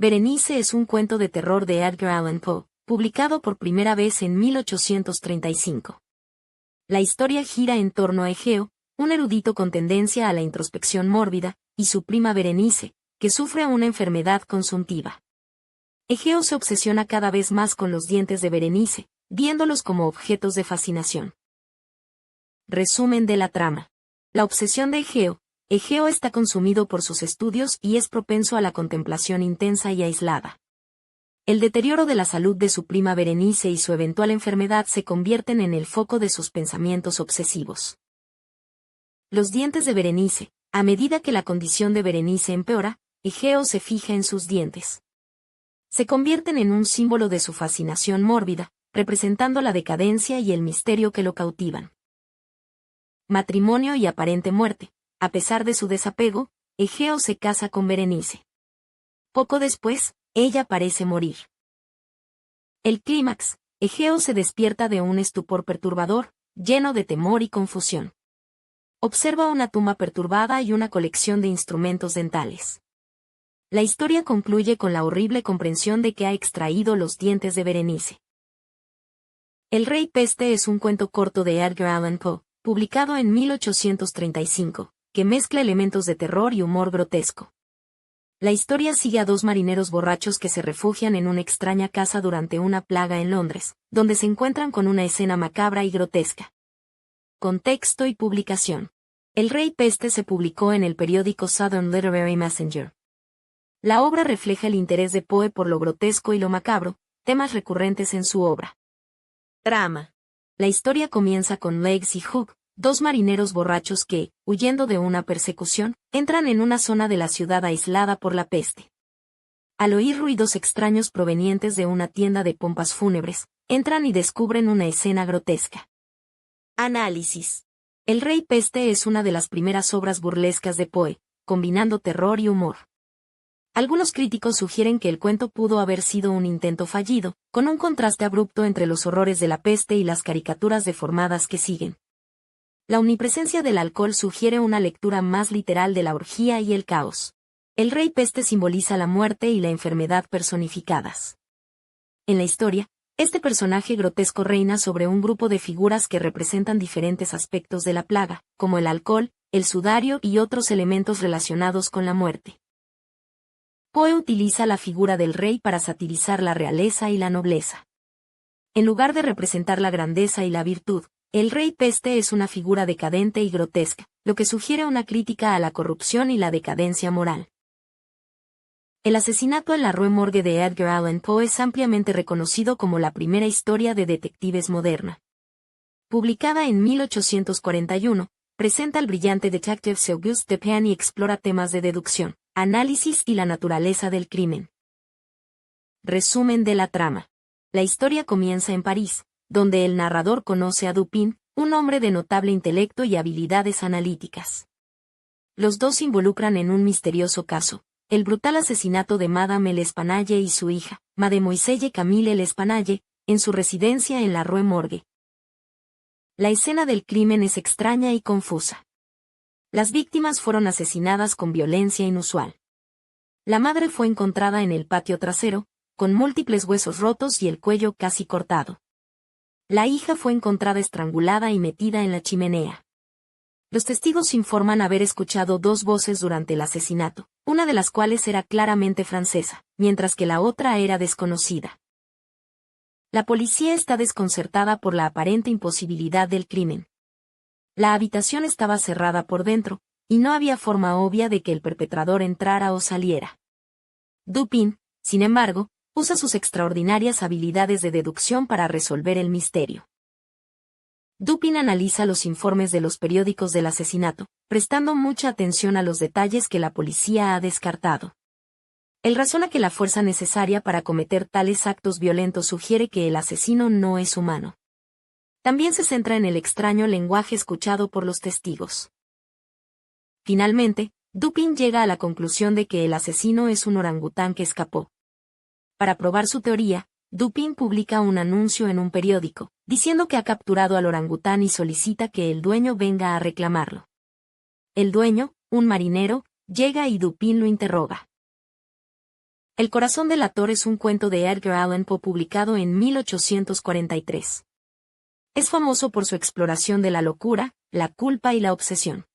Berenice es un cuento de terror de Edgar Allan Poe, publicado por primera vez en 1835. La historia gira en torno a Egeo, un erudito con tendencia a la introspección mórbida, y su prima Berenice, que sufre una enfermedad consuntiva. Egeo se obsesiona cada vez más con los dientes de Berenice, viéndolos como objetos de fascinación. Resumen de la trama. La obsesión de Egeo. Egeo está consumido por sus estudios y es propenso a la contemplación intensa y aislada. El deterioro de la salud de su prima Berenice y su eventual enfermedad se convierten en el foco de sus pensamientos obsesivos. Los dientes de Berenice. A medida que la condición de Berenice empeora, Egeo se fija en sus dientes. Se convierten en un símbolo de su fascinación mórbida, representando la decadencia y el misterio que lo cautivan. Matrimonio y aparente muerte. A pesar de su desapego, Egeo se casa con Berenice. Poco después, ella parece morir. El clímax. Egeo se despierta de un estupor perturbador, lleno de temor y confusión. Observa una tumba perturbada y una colección de instrumentos dentales. La historia concluye con la horrible comprensión de que ha extraído los dientes de Berenice. El Rey Peste es un cuento corto de Edgar Allan Poe, publicado en 1835, que mezcla elementos de terror y humor grotesco. La historia sigue a dos marineros borrachos que se refugian en una extraña casa durante una plaga en Londres, donde se encuentran con una escena macabra y grotesca. Contexto y publicación. El Rey Peste se publicó en el periódico Southern Literary Messenger. La obra refleja el interés de Poe por lo grotesco y lo macabro, temas recurrentes en su obra. Trama. La historia comienza con Legs y Hook, dos marineros borrachos que, huyendo de una persecución, entran en una zona de la ciudad aislada por la peste. Al oír ruidos extraños provenientes de una tienda de pompas fúnebres, entran y descubren una escena grotesca. Análisis. El Rey Peste es una de las primeras obras burlescas de Poe, combinando terror y humor. Algunos críticos sugieren que el cuento pudo haber sido un intento fallido, con un contraste abrupto entre los horrores de la peste y las caricaturas deformadas que siguen. La omnipresencia del alcohol sugiere una lectura más literal de la orgía y el caos. El Rey Peste simboliza la muerte y la enfermedad personificadas. En la historia, este personaje grotesco reina sobre un grupo de figuras que representan diferentes aspectos de la plaga, como el alcohol, el sudario y otros elementos relacionados con la muerte. Poe utiliza la figura del rey para satirizar la realeza y la nobleza. En lugar de representar la grandeza y la virtud, el Rey Peste es una figura decadente y grotesca, lo que sugiere una crítica a la corrupción y la decadencia moral. El asesinato en la Rue Morgue de Edgar Allan Poe es ampliamente reconocido como la primera historia de detectives moderna. Publicada en 1841, presenta al brillante detective Auguste Dupin y explora temas de deducción, análisis y la naturaleza del crimen. Resumen de la trama. La historia comienza en París, donde el narrador conoce a Dupin, un hombre de notable intelecto y habilidades analíticas. Los dos se involucran en un misterioso caso, el brutal asesinato de Madame L'Espanaye y su hija, Mademoiselle Camille L'Espanaye, en su residencia en la Rue Morgue. La escena del crimen es extraña y confusa. Las víctimas fueron asesinadas con violencia inusual. La madre fue encontrada en el patio trasero, con múltiples huesos rotos y el cuello casi cortado. La hija fue encontrada estrangulada y metida en la chimenea. Los testigos informan haber escuchado dos voces durante el asesinato, una de las cuales era claramente francesa, mientras que la otra era desconocida. La policía está desconcertada por la aparente imposibilidad del crimen. La habitación estaba cerrada por dentro, y no había forma obvia de que el perpetrador entrara o saliera. Dupin, sin embargo, usa sus extraordinarias habilidades de deducción para resolver el misterio. Dupin analiza los informes de los periódicos del asesinato, prestando mucha atención a los detalles que la policía ha descartado. Él razona que la fuerza necesaria para cometer tales actos violentos sugiere que el asesino no es humano. También se centra en el extraño lenguaje escuchado por los testigos. Finalmente, Dupin llega a la conclusión de que el asesino es un orangután que escapó. Para probar su teoría, Dupin publica un anuncio en un periódico, diciendo que ha capturado al orangután y solicita que el dueño venga a reclamarlo. El dueño, un marinero, llega y Dupin lo interroga. El corazón delator es un cuento de Edgar Allan Poe publicado en 1843. Es famoso por su exploración de la locura, la culpa y la obsesión.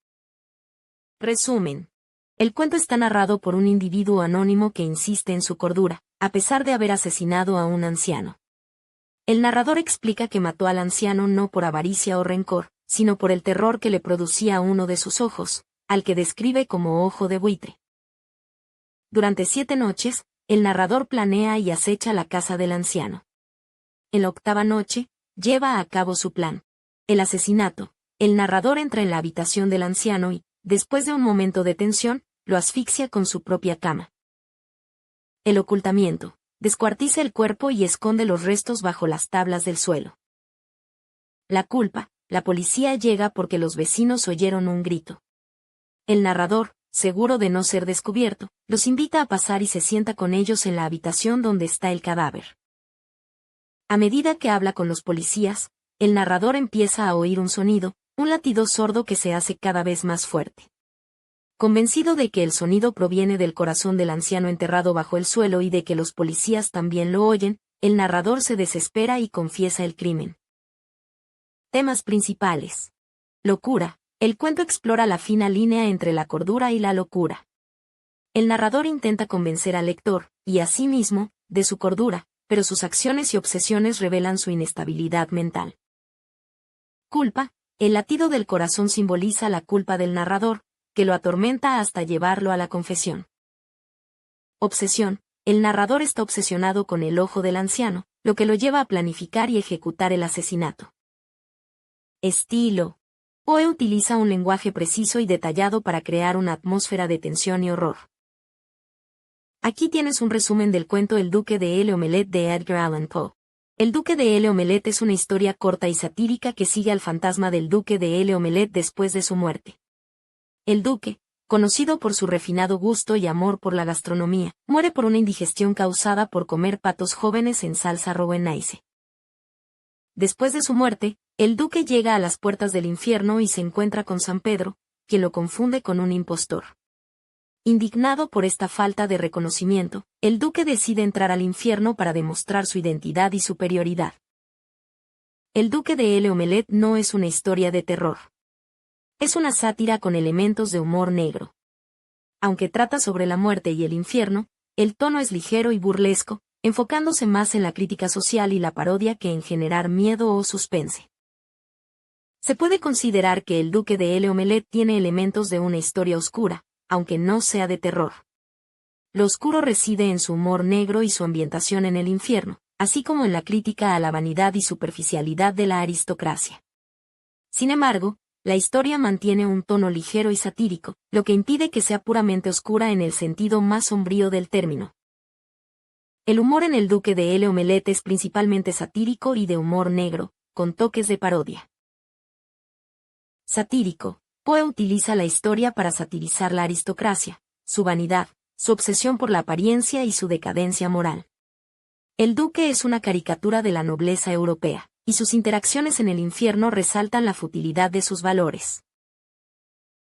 Resumen. El cuento está narrado por un individuo anónimo que insiste en su cordura, a pesar de haber asesinado a un anciano. El narrador explica que mató al anciano no por avaricia o rencor, sino por el terror que le producía uno de sus ojos, al que describe como ojo de buitre. Durante 7 noches, el narrador planea y acecha la casa del anciano. En la 8ª noche, lleva a cabo su plan. El asesinato. El narrador entra en la habitación del anciano y, después de un momento de tensión, lo asfixia con su propia cama. El ocultamiento. Descuartiza el cuerpo y esconde los restos bajo las tablas del suelo. La culpa. La policía llega porque los vecinos oyeron un grito. El narrador, seguro de no ser descubierto, los invita a pasar y se sienta con ellos en la habitación donde está el cadáver. A medida que habla con los policías, el narrador empieza a oír un sonido, un latido sordo que se hace cada vez más fuerte. Convencido de que el sonido proviene del corazón del anciano enterrado bajo el suelo y de que los policías también lo oyen, el narrador se desespera y confiesa el crimen. Temas principales. Locura. El cuento explora la fina línea entre la cordura y la locura. El narrador intenta convencer al lector, y a sí mismo, de su cordura, pero sus acciones y obsesiones revelan su inestabilidad mental. Culpa. El latido del corazón simboliza la culpa del narrador, que lo atormenta hasta llevarlo a la confesión. Obsesión. El narrador está obsesionado con el ojo del anciano, lo que lo lleva a planificar y ejecutar el asesinato. Estilo. Poe utiliza un lenguaje preciso y detallado para crear una atmósfera de tensión y horror. Aquí tienes un resumen del cuento El Duque de L'Omelette de Edgar Allan Poe. El Duque de L'Omelette es una historia corta y satírica que sigue al fantasma del Duque de L'Omelette después de su muerte. El Duque, conocido por su refinado gusto y amor por la gastronomía, muere por una indigestión causada por comer patos jóvenes en salsa mayonnaise. Después de su muerte, el duque llega a las puertas del infierno y se encuentra con San Pedro, quien lo confunde con un impostor. Indignado por esta falta de reconocimiento, el duque decide entrar al infierno para demostrar su identidad y superioridad. El Duque de L'Omelette no es una historia de terror. Es una sátira con elementos de humor negro. Aunque trata sobre la muerte y el infierno, el tono es ligero y burlesco, enfocándose más en la crítica social y la parodia que en generar miedo o suspense. Se puede considerar que El Duque de L'Omelette tiene elementos de una historia oscura, aunque no sea de terror. Lo oscuro reside en su humor negro y su ambientación en el infierno, así como en la crítica a la vanidad y superficialidad de la aristocracia. Sin embargo, la historia mantiene un tono ligero y satírico, lo que impide que sea puramente oscura en el sentido más sombrío del término. El humor en El Duque de L'Omelette es principalmente satírico y de humor negro, con toques de parodia. Satírico. Poe utiliza la historia para satirizar la aristocracia, su vanidad, su obsesión por la apariencia y su decadencia moral. El Duque es una caricatura de la nobleza europea, y sus interacciones en el infierno resaltan la futilidad de sus valores.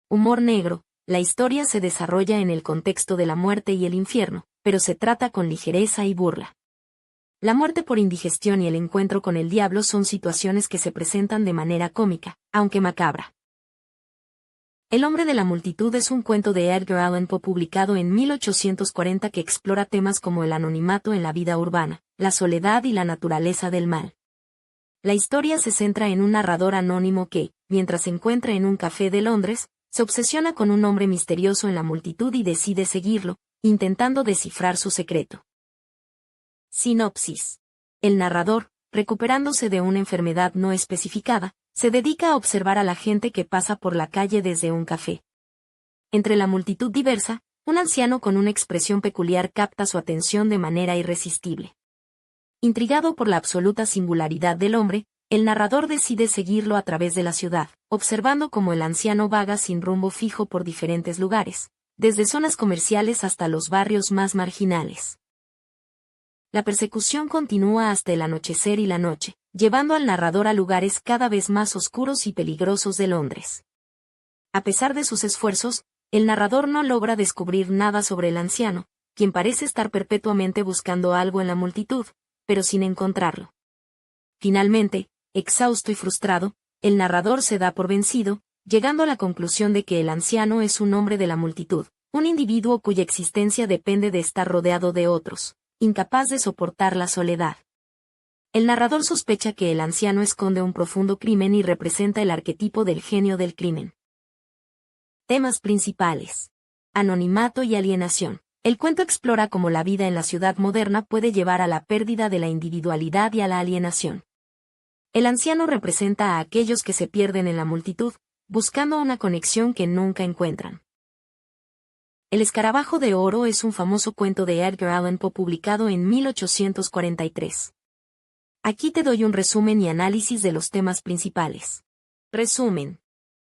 Humor negro. La historia se desarrolla en el contexto de la muerte y el infierno, pero se trata con ligereza y burla. La muerte por indigestión y el encuentro con el diablo son situaciones que se presentan de manera cómica, aunque macabra. El hombre de la multitud es un cuento de Edgar Allan Poe publicado en 1840 que explora temas como el anonimato en la vida urbana, la soledad y la naturaleza del mal. La historia se centra en un narrador anónimo que, mientras se encuentra en un café de Londres, se obsesiona con un hombre misterioso en la multitud y decide seguirlo, intentando descifrar su secreto. Sinopsis. El narrador, recuperándose de una enfermedad no especificada, se dedica a observar a la gente que pasa por la calle desde un café. Entre la multitud diversa, un anciano con una expresión peculiar capta su atención de manera irresistible. Intrigado por la absoluta singularidad del hombre, el narrador decide seguirlo a través de la ciudad, observando cómo el anciano vaga sin rumbo fijo por diferentes lugares, desde zonas comerciales hasta los barrios más marginales. La persecución continúa hasta el anochecer y la noche, llevando al narrador a lugares cada vez más oscuros y peligrosos de Londres. A pesar de sus esfuerzos, el narrador no logra descubrir nada sobre el anciano, quien parece estar perpetuamente buscando algo en la multitud, pero sin encontrarlo. Finalmente, exhausto y frustrado, el narrador se da por vencido, llegando a la conclusión de que el anciano es un hombre de la multitud, un individuo cuya existencia depende de estar rodeado de otros, incapaz de soportar la soledad. El narrador sospecha que el anciano esconde un profundo crimen y representa el arquetipo del genio del crimen. Temas principales: anonimato y alienación. El cuento explora cómo la vida en la ciudad moderna puede llevar a la pérdida de la individualidad y a la alienación. El anciano representa a aquellos que se pierden en la multitud, buscando una conexión que nunca encuentran. El escarabajo de oro es un famoso cuento de Edgar Allan Poe publicado en 1843. Aquí te doy un resumen y análisis de los temas principales. Resumen.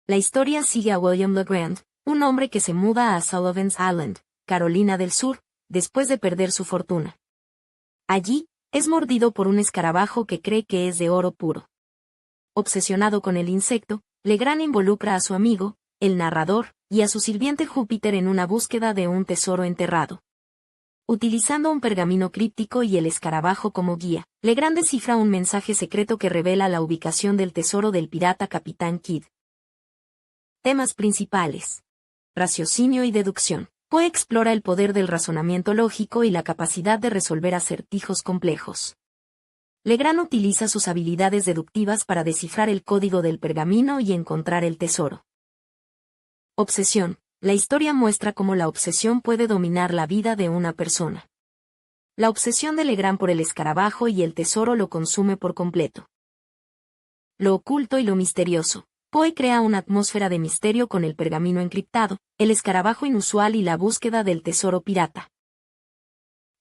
La historia sigue a William LeGrand, un hombre que se muda a Sullivan's Island, Carolina del Sur, después de perder su fortuna. Allí, es mordido por un escarabajo que cree que es de oro puro. Obsesionado con el insecto, LeGrand involucra a su amigo, el narrador, y a su sirviente Júpiter en una búsqueda de un tesoro enterrado. Utilizando un pergamino críptico y el escarabajo como guía, LeGrand descifra un mensaje secreto que revela la ubicación del tesoro del pirata Capitán Kidd. Temas principales: raciocinio y deducción. Poe explora el poder del razonamiento lógico y la capacidad de resolver acertijos complejos. LeGrand utiliza sus habilidades deductivas para descifrar el código del pergamino y encontrar el tesoro. Obsesión. La historia muestra cómo la obsesión puede dominar la vida de una persona. La obsesión de LeGrand por el escarabajo y el tesoro lo consume por completo. Lo oculto y lo misterioso. Poe crea una atmósfera de misterio con el pergamino encriptado, el escarabajo inusual y la búsqueda del tesoro pirata.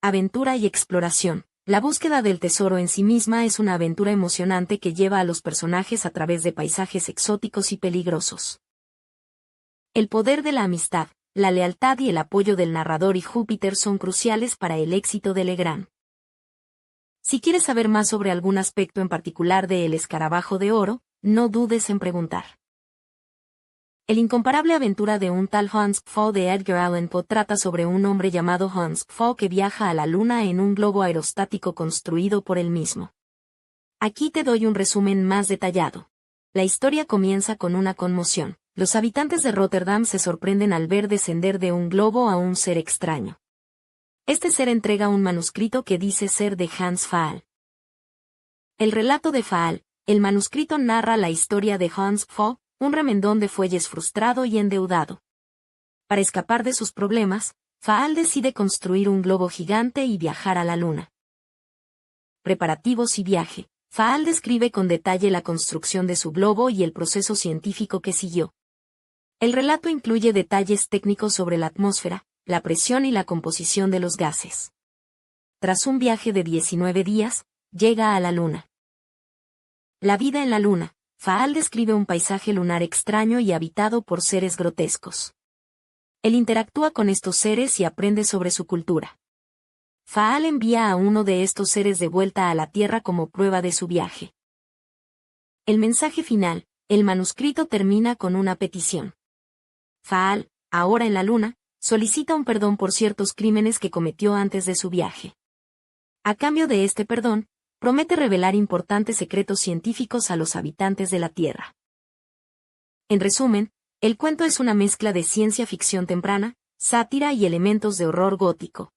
Aventura y exploración. La búsqueda del tesoro en sí misma es una aventura emocionante que lleva a los personajes a través de paisajes exóticos y peligrosos. El poder de la amistad, la lealtad y el apoyo del narrador y Júpiter son cruciales para el éxito de LeGrand. Si quieres saber más sobre algún aspecto en particular de El escarabajo de oro, no dudes en preguntar. El incomparable aventura de un tal Hans Pfaall de Edgar Allan Poe trata sobre un hombre llamado Hans Pfaall que viaja a la Luna en un globo aerostático construido por él mismo. Aquí te doy un resumen más detallado. La historia comienza con una conmoción. Los habitantes de Rotterdam se sorprenden al ver descender de un globo a un ser extraño. Este ser entrega un manuscrito que dice ser de Hans Pfaall. El relato de Pfaall. El manuscrito narra la historia de Hans Pfaall, un remendón de fuelles frustrado y endeudado. Para escapar de sus problemas, Pfaall decide construir un globo gigante y viajar a la Luna. Preparativos y viaje. Pfaall describe con detalle la construcción de su globo y el proceso científico que siguió. El relato incluye detalles técnicos sobre la atmósfera, la presión y la composición de los gases. Tras un viaje de 19 días, llega a la Luna. La vida en la Luna. Pfaall describe un paisaje lunar extraño y habitado por seres grotescos. Él interactúa con estos seres y aprende sobre su cultura. Pfaall envía a uno de estos seres de vuelta a la Tierra como prueba de su viaje. El mensaje final. El manuscrito termina con una petición. Pfaall, ahora en la Luna, solicita un perdón por ciertos crímenes que cometió antes de su viaje. A cambio de este perdón, promete revelar importantes secretos científicos a los habitantes de la Tierra. En resumen, el cuento es una mezcla de ciencia ficción temprana, sátira y elementos de horror gótico.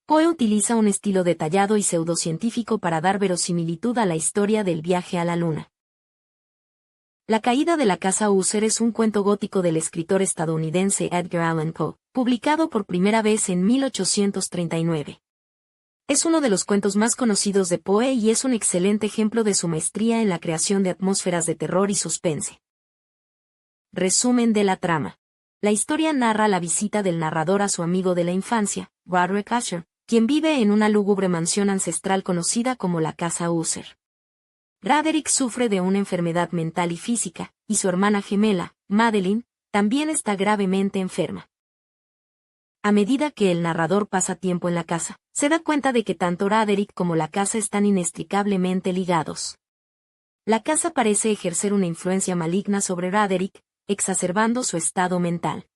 Poe utiliza un estilo detallado y pseudocientífico para dar verosimilitud a la historia del viaje a la Luna. La caída de la casa User es un cuento gótico del escritor estadounidense Edgar Allan Poe, publicado por primera vez en 1839. Es uno de los cuentos más conocidos de Poe y es un excelente ejemplo de su maestría en la creación de atmósferas de terror y suspense. Resumen de la trama. La historia narra la visita del narrador a su amigo de la infancia, Roderick Usher, quien vive en una lúgubre mansión ancestral conocida como la Casa User. Roderick sufre de una enfermedad mental y física, y su hermana gemela, Madeline, también está gravemente enferma. A medida que el narrador pasa tiempo en la casa, se da cuenta de que tanto Roderick como la casa están inextricablemente ligados. La casa parece ejercer una influencia maligna sobre Roderick, exacerbando su estado mental.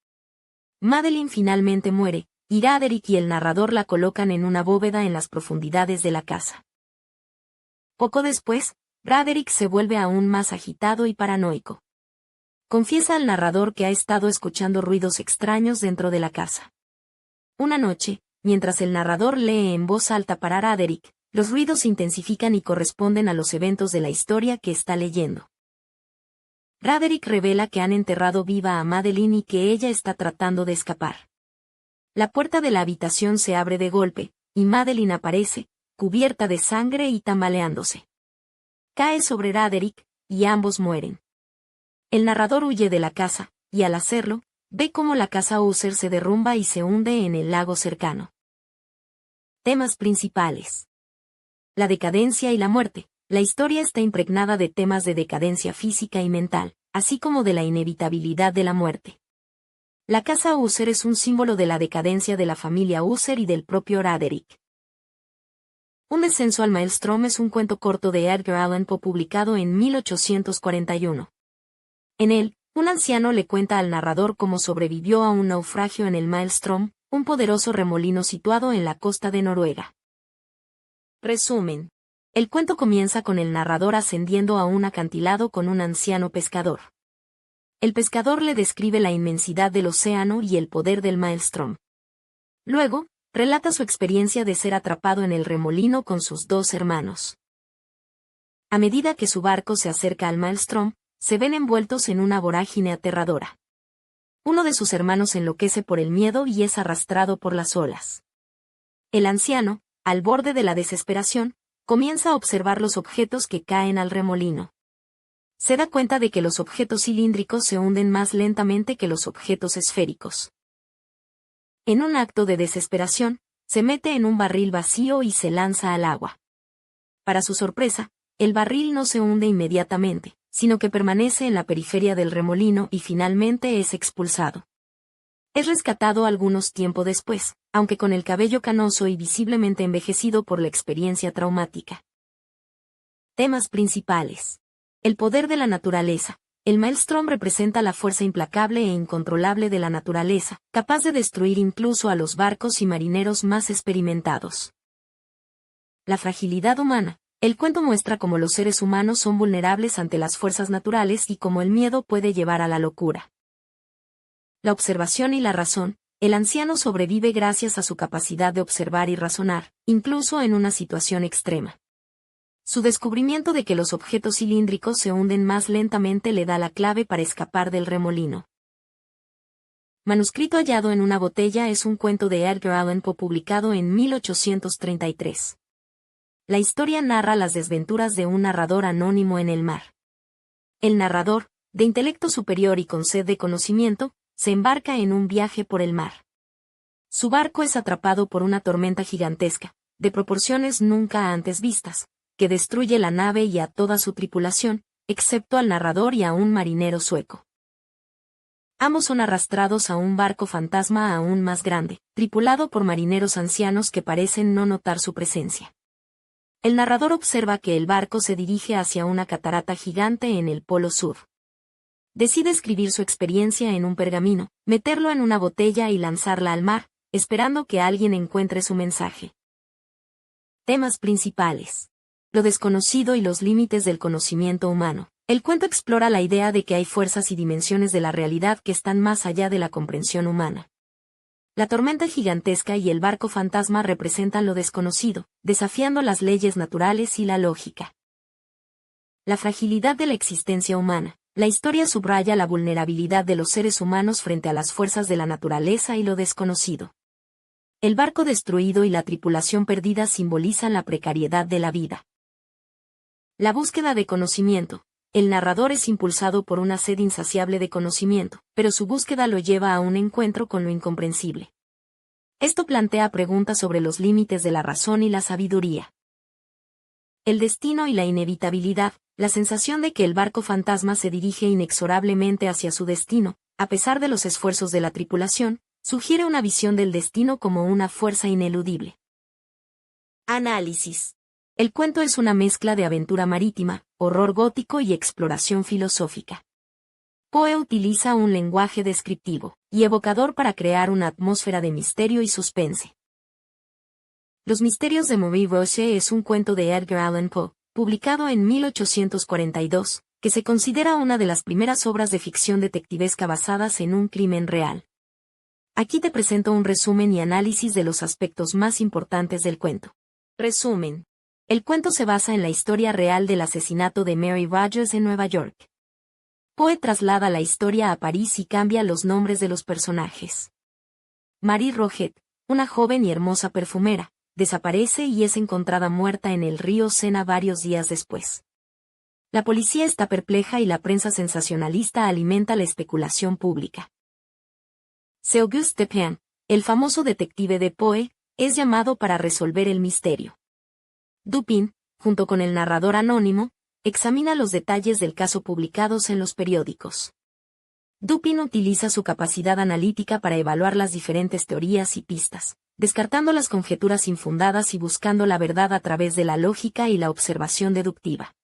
Madeline finalmente muere, y Roderick y el narrador la colocan en una bóveda en las profundidades de la casa. Poco después, Roderick se vuelve aún más agitado y paranoico. Confiesa al narrador que ha estado escuchando ruidos extraños dentro de la casa. Una noche, mientras el narrador lee en voz alta para Roderick, los ruidos se intensifican y corresponden a los eventos de la historia que está leyendo. Roderick revela que han enterrado viva a Madeline y que ella está tratando de escapar. La puerta de la habitación se abre de golpe, y Madeline aparece, cubierta de sangre y tambaleándose. Cae sobre Roderick, y ambos mueren. El narrador huye de la casa, y al hacerlo, ve cómo la casa User se derrumba y se hunde en el lago cercano. Temas principales. La decadencia y la muerte. La historia está impregnada de temas de decadencia física y mental, así como de la inevitabilidad de la muerte. La casa User es un símbolo de la decadencia de la familia User y del propio Roderick. Un descenso al Maelstrom es un cuento corto de Edgar Allan Poe publicado en 1841. En él, un anciano le cuenta al narrador cómo sobrevivió a un naufragio en el Maelstrom, un poderoso remolino situado en la costa de Noruega. Resumen. El cuento comienza con el narrador ascendiendo a un acantilado con un anciano pescador. El pescador le describe la inmensidad del océano y el poder del Maelstrom. Luego, relata su experiencia de ser atrapado en el remolino con sus dos hermanos. A medida que su barco se acerca al Maelstrom, se ven envueltos en una vorágine aterradora. Uno de sus hermanos enloquece por el miedo y es arrastrado por las olas. El anciano, al borde de la desesperación, comienza a observar los objetos que caen al remolino. Se da cuenta de que los objetos cilíndricos se hunden más lentamente que los objetos esféricos. En un acto de desesperación, se mete en un barril vacío y se lanza al agua. Para su sorpresa, el barril no se hunde inmediatamente, sino que permanece en la periferia del remolino y finalmente es expulsado. Es rescatado algunos tiempo después, aunque con el cabello canoso y visiblemente envejecido por la experiencia traumática. Temas principales. El poder de la naturaleza. El Maelstrom representa la fuerza implacable e incontrolable de la naturaleza, capaz de destruir incluso a los barcos y marineros más experimentados. La fragilidad humana. El cuento muestra cómo los seres humanos son vulnerables ante las fuerzas naturales y cómo el miedo puede llevar a la locura. La observación y la razón. El anciano sobrevive gracias a su capacidad de observar y razonar, incluso en una situación extrema. Su descubrimiento de que los objetos cilíndricos se hunden más lentamente le da la clave para escapar del remolino. Manuscrito hallado en una botella es un cuento de Edgar Allan Poe publicado en 1833. La historia narra las desventuras de un narrador anónimo en el mar. El narrador, de intelecto superior y con sed de conocimiento, se embarca en un viaje por el mar. Su barco es atrapado por una tormenta gigantesca, de proporciones nunca antes vistas, que destruye la nave y a toda su tripulación, excepto al narrador y a un marinero sueco. Ambos son arrastrados a un barco fantasma aún más grande, tripulado por marineros ancianos que parecen no notar su presencia. El narrador observa que el barco se dirige hacia una catarata gigante en el Polo Sur. Decide escribir su experiencia en un pergamino, meterlo en una botella y lanzarla al mar, esperando que alguien encuentre su mensaje. Temas principales. Lo desconocido y los límites del conocimiento humano. El cuento explora la idea de que hay fuerzas y dimensiones de la realidad que están más allá de la comprensión humana. La tormenta gigantesca y el barco fantasma representan lo desconocido, desafiando las leyes naturales y la lógica. La fragilidad de la existencia humana. La historia subraya la vulnerabilidad de los seres humanos frente a las fuerzas de la naturaleza y lo desconocido. El barco destruido y la tripulación perdida simbolizan la precariedad de la vida. La búsqueda de conocimiento. El narrador es impulsado por una sed insaciable de conocimiento, pero su búsqueda lo lleva a un encuentro con lo incomprensible. Esto plantea preguntas sobre los límites de la razón y la sabiduría. El destino y la inevitabilidad. La sensación de que el barco fantasma se dirige inexorablemente hacia su destino, a pesar de los esfuerzos de la tripulación, sugiere una visión del destino como una fuerza ineludible. Análisis. El cuento es una mezcla de aventura marítima, horror gótico y exploración filosófica. Poe utiliza un lenguaje descriptivo y evocador para crear una atmósfera de misterio y suspense. Los misterios de Marie Roche es un cuento de Edgar Allan Poe, publicado en 1842, que se considera una de las primeras obras de ficción detectivesca basadas en un crimen real. Aquí te presento un resumen y análisis de los aspectos más importantes del cuento. Resumen. El cuento se basa en la historia real del asesinato de Mary Rogers en Nueva York. Poe traslada la historia a París y cambia los nombres de los personajes. Marie Roget, una joven y hermosa perfumera, desaparece y es encontrada muerta en el río Sena varios días después. La policía está perpleja y la prensa sensacionalista alimenta la especulación pública. C. Auguste Dupin, el famoso detective de Poe, es llamado para resolver el misterio. Dupin, junto con el narrador anónimo, examina los detalles del caso publicados en los periódicos. Dupin utiliza su capacidad analítica para evaluar las diferentes teorías y pistas, descartando las conjeturas infundadas y buscando la verdad a través de la lógica y la observación deductiva.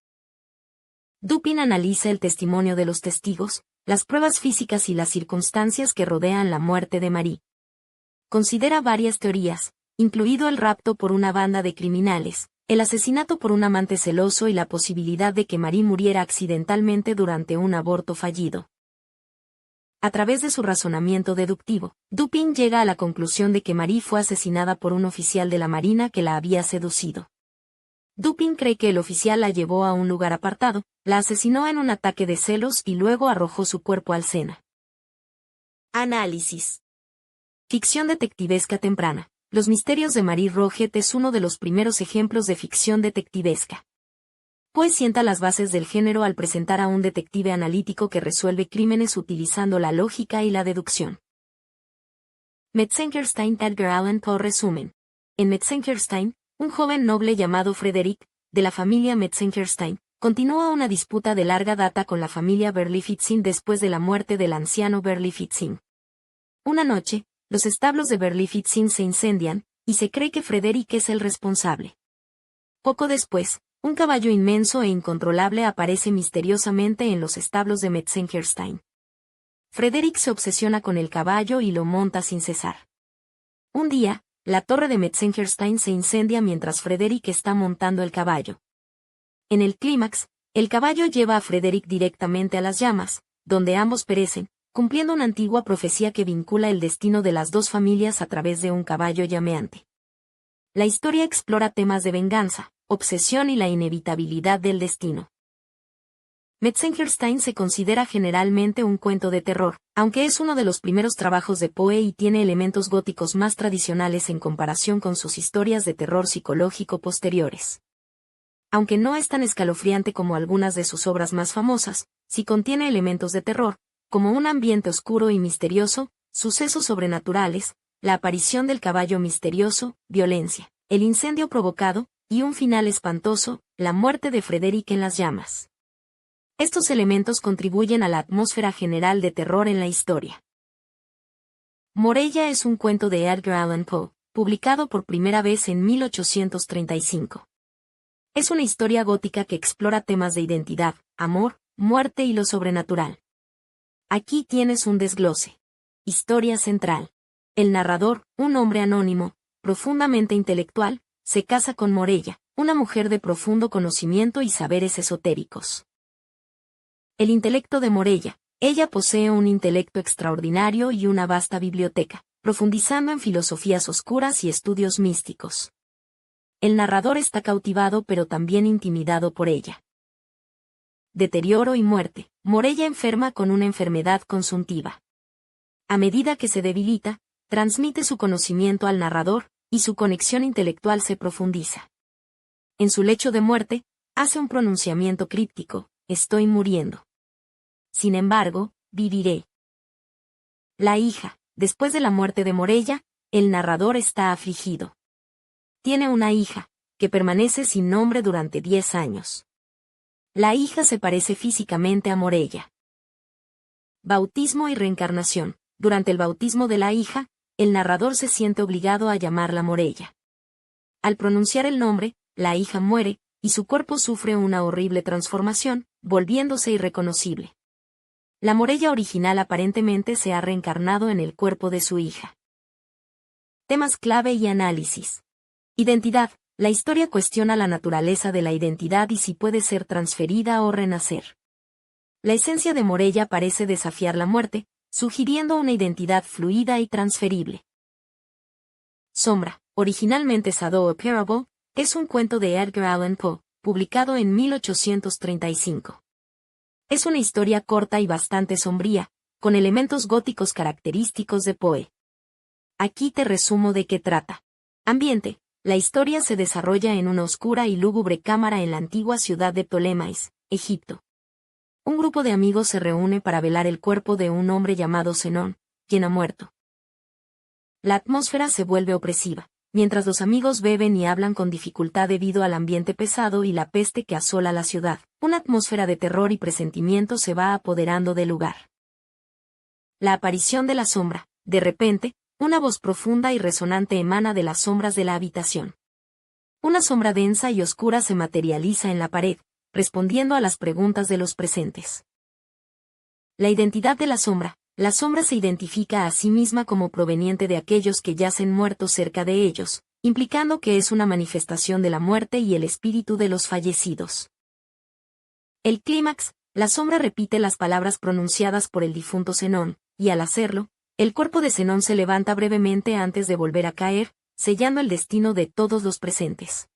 Dupin analiza el testimonio de los testigos, las pruebas físicas y las circunstancias que rodean la muerte de Marie. Considera varias teorías, incluido el rapto por una banda de criminales, el asesinato por un amante celoso y la posibilidad de que Marie muriera accidentalmente durante un aborto fallido. A través de su razonamiento deductivo, Dupin llega a la conclusión de que Marie fue asesinada por un oficial de la Marina que la había seducido. Dupin cree que el oficial la llevó a un lugar apartado, la asesinó en un ataque de celos y luego arrojó su cuerpo al Sena. Análisis. Ficción detectivesca temprana. Los misterios de Marie Roget es uno de los primeros ejemplos de ficción detectivesca. Poe sienta las bases del género al presentar a un detective analítico que resuelve crímenes utilizando la lógica y la deducción. Metzengerstein. Edgar Allan Poe. Resumen. En Metzengerstein, un joven noble llamado Frederick, de la familia Metzengerstein, continúa una disputa de larga data con la familia Berlifitzing después de la muerte del anciano Berlifitzing. Una noche, los establos de Berlifitzing se incendian, y se cree que Frederick es el responsable. Poco después, un caballo inmenso e incontrolable aparece misteriosamente en los establos de Metzengerstein. Frederick se obsesiona con el caballo y lo monta sin cesar. Un día, la torre de Metzengerstein se incendia mientras Frederick está montando el caballo. En el clímax, el caballo lleva a Frederick directamente a las llamas, donde ambos perecen, cumpliendo una antigua profecía que vincula el destino de las dos familias a través de un caballo llameante. La historia explora temas de venganza, obsesión y la inevitabilidad del destino. Metzengerstein se considera generalmente un cuento de terror, aunque es uno de los primeros trabajos de Poe y tiene elementos góticos más tradicionales en comparación con sus historias de terror psicológico posteriores. Aunque no es tan escalofriante como algunas de sus obras más famosas, sí contiene elementos de terror, como un ambiente oscuro y misterioso, sucesos sobrenaturales, la aparición del caballo misterioso, violencia, el incendio provocado, y un final espantoso, la muerte de Frederick en las llamas. Estos elementos contribuyen a la atmósfera general de terror en la historia. Morella es un cuento de Edgar Allan Poe, publicado por primera vez en 1835. Es una historia gótica que explora temas de identidad, amor, muerte y lo sobrenatural. Aquí tienes un desglose. Historia central. El narrador, un hombre anónimo, profundamente intelectual, se casa con Morella, una mujer de profundo conocimiento y saberes esotéricos. El intelecto de Morella. Ella posee un intelecto extraordinario y una vasta biblioteca, profundizando en filosofías oscuras y estudios místicos. El narrador está cautivado pero también intimidado por ella. Deterioro y muerte. Morella enferma con una enfermedad consuntiva. A medida que se debilita, transmite su conocimiento al narrador, y su conexión intelectual se profundiza. En su lecho de muerte, hace un pronunciamiento críptico: estoy muriendo. Sin embargo, viviré. La hija. Después de la muerte de Morella, el narrador está afligido. Tiene una hija, que permanece sin nombre durante 10 años. La hija se parece físicamente a Morella. Bautismo y reencarnación. Durante el bautismo de la hija, el narrador se siente obligado a llamarla Morella. Al pronunciar el nombre, la hija muere, y su cuerpo sufre una horrible transformación, volviéndose irreconocible. La Morella original aparentemente se ha reencarnado en el cuerpo de su hija. Temas clave y análisis. Identidad. La historia cuestiona la naturaleza de la identidad y si puede ser transferida o renacer. La esencia de Morella parece desafiar la muerte, sugiriendo una identidad fluida y transferible. Sombra. Originalmente Shadow a Parable, es un cuento de Edgar Allan Poe, publicado en 1835. Es una historia corta y bastante sombría, con elementos góticos característicos de Poe. Aquí te resumo de qué trata. Ambiente. La historia se desarrolla en una oscura y lúgubre cámara en la antigua ciudad de Ptolemais, Egipto. Un grupo de amigos se reúne para velar el cuerpo de un hombre llamado Zenón, quien ha muerto. La atmósfera se vuelve opresiva, mientras los amigos beben y hablan con dificultad debido al ambiente pesado y la peste que asola la ciudad. Una atmósfera de terror y presentimiento se va apoderando del lugar. La aparición de la sombra. De repente, una voz profunda y resonante emana de las sombras de la habitación. Una sombra densa y oscura se materializa en la pared, respondiendo a las preguntas de los presentes. La identidad de la sombra. La sombra se identifica a sí misma como proveniente de aquellos que yacen muertos cerca de ellos, implicando que es una manifestación de la muerte y el espíritu de los fallecidos. El clímax. La sombra repite las palabras pronunciadas por el difunto Zenón, y al hacerlo, el cuerpo de Zenón se levanta brevemente antes de volver a caer, sellando el destino de todos los presentes.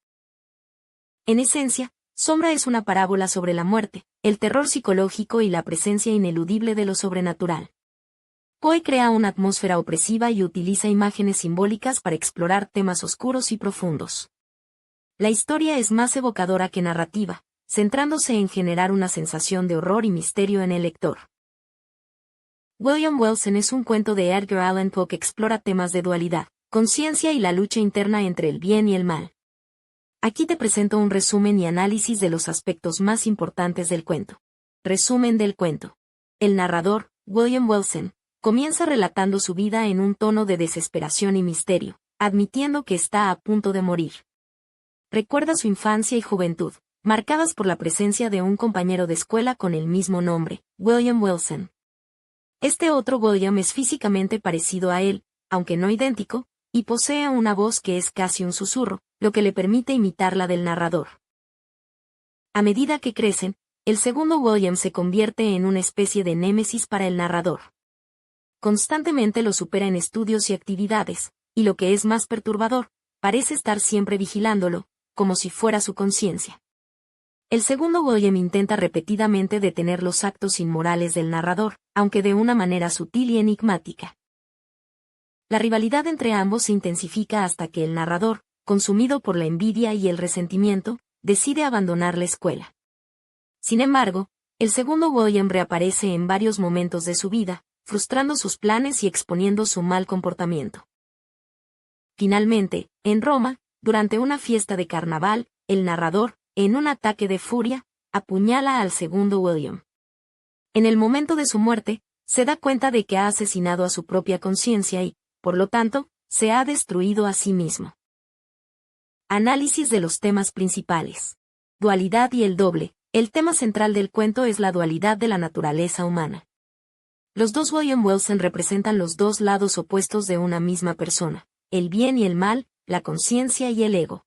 En esencia, Sombra es una parábola sobre la muerte, el terror psicológico y la presencia ineludible de lo sobrenatural. Poe crea una atmósfera opresiva y utiliza imágenes simbólicas para explorar temas oscuros y profundos. La historia es más evocadora que narrativa, centrándose en generar una sensación de horror y misterio en el lector. William Wilson es un cuento de Edgar Allan Poe que explora temas de dualidad, conciencia y la lucha interna entre el bien y el mal. Aquí te presento un resumen y análisis de los aspectos más importantes del cuento. Resumen del cuento. El narrador, William Wilson, comienza relatando su vida en un tono de desesperación y misterio, admitiendo que está a punto de morir. Recuerda su infancia y juventud, marcadas por la presencia de un compañero de escuela con el mismo nombre, William Wilson. Este otro William es físicamente parecido a él, aunque no idéntico, y posee una voz que es casi un susurro, lo que le permite imitar la del narrador. A medida que crecen, el segundo William se convierte en una especie de némesis para el narrador. Constantemente lo supera en estudios y actividades, y lo que es más perturbador, parece estar siempre vigilándolo, como si fuera su conciencia. El segundo William intenta repetidamente detener los actos inmorales del narrador, aunque de una manera sutil y enigmática. La rivalidad entre ambos se intensifica hasta que el narrador, consumido por la envidia y el resentimiento, decide abandonar la escuela. Sin embargo, el segundo William reaparece en varios momentos de su vida, frustrando sus planes y exponiendo su mal comportamiento. Finalmente, en Roma, durante una fiesta de carnaval, el narrador, en un ataque de furia, apuñala al segundo William. En el momento de su muerte, se da cuenta de que ha asesinado a su propia conciencia y, por lo tanto, se ha destruido a sí mismo. Análisis de los temas principales. Dualidad y el doble. El tema central del cuento es la dualidad de la naturaleza humana. Los dos William Wilson representan los dos lados opuestos de una misma persona, el bien y el mal, la conciencia y el ego.